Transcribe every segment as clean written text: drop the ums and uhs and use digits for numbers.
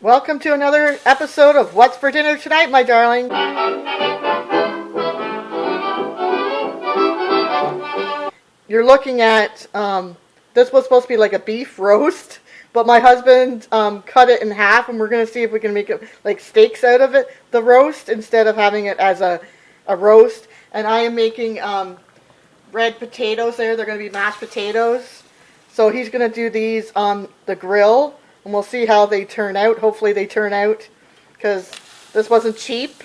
Welcome to another episode of What's for Dinner Tonight, my darling. You're looking at, this was supposed to be like a beef roast, but my husband cut it in half, and we're going to see if we can make it like steaks out of it, the roast, instead of having it as a roast. And I am making red potatoes there. They're going to be mashed potatoes. So he's going to do these on the grill. And we'll see how they turn out. Hopefully they turn out, because this wasn't cheap.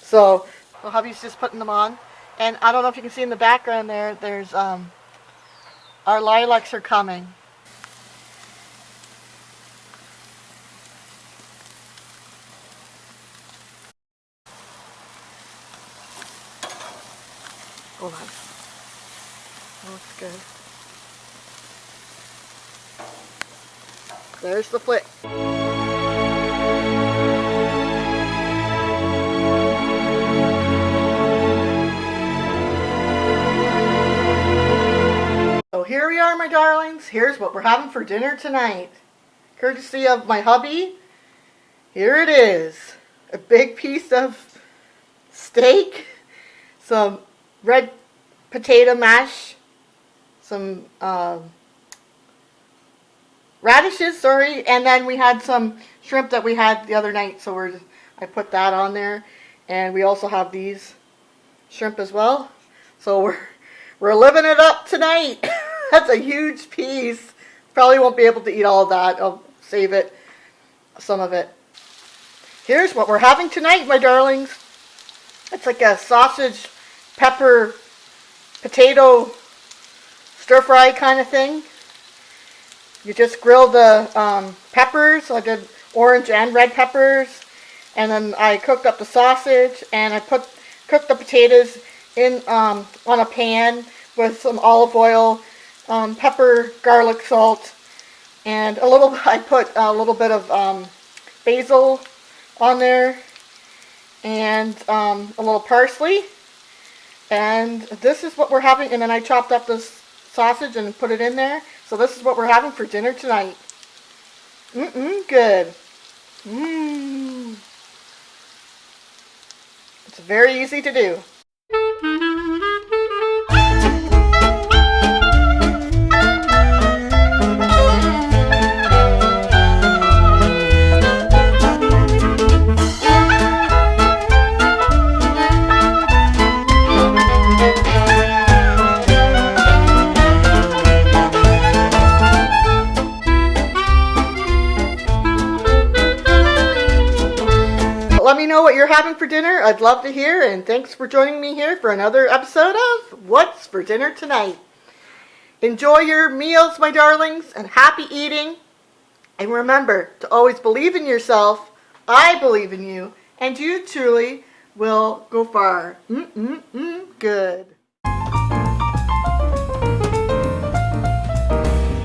So hubby's just putting them on. And I don't know if you can see in the background there, there's our lilacs are coming. Hold on. That looks good. There's the flick. So here we are, my darlings. Here's what we're having for dinner tonight. Courtesy of my hubby. Here it is. A big piece of steak. Some red potato mash. Some radishes, and then we had some shrimp that we had the other night, so I put that on there, and we also have these shrimp as well. So we're living it up tonight. That's a huge piece. Probably won't be able to eat all of that. I'll save it, some of it. Here's what we're having tonight, my darlings. It's like a sausage, pepper, potato stir fry kind of thing. You just grill the peppers. I did orange and red peppers. And then I cooked up the sausage, and I cooked the potatoes in on a pan with some olive oil, pepper, garlic, salt, and I put a little bit of basil on there, and a little parsley. And this is what we're having. And then I chopped up this sausage and put it in there. So this is what we're having for dinner tonight. Good. It's very easy to do. Let me know what you're having for dinner. I'd love to hear, and thanks for joining me here for another episode of What's for Dinner Tonight. Enjoy your meals, my darlings, and happy eating. And remember to always believe in yourself. I believe in you, and you truly will go far. Good.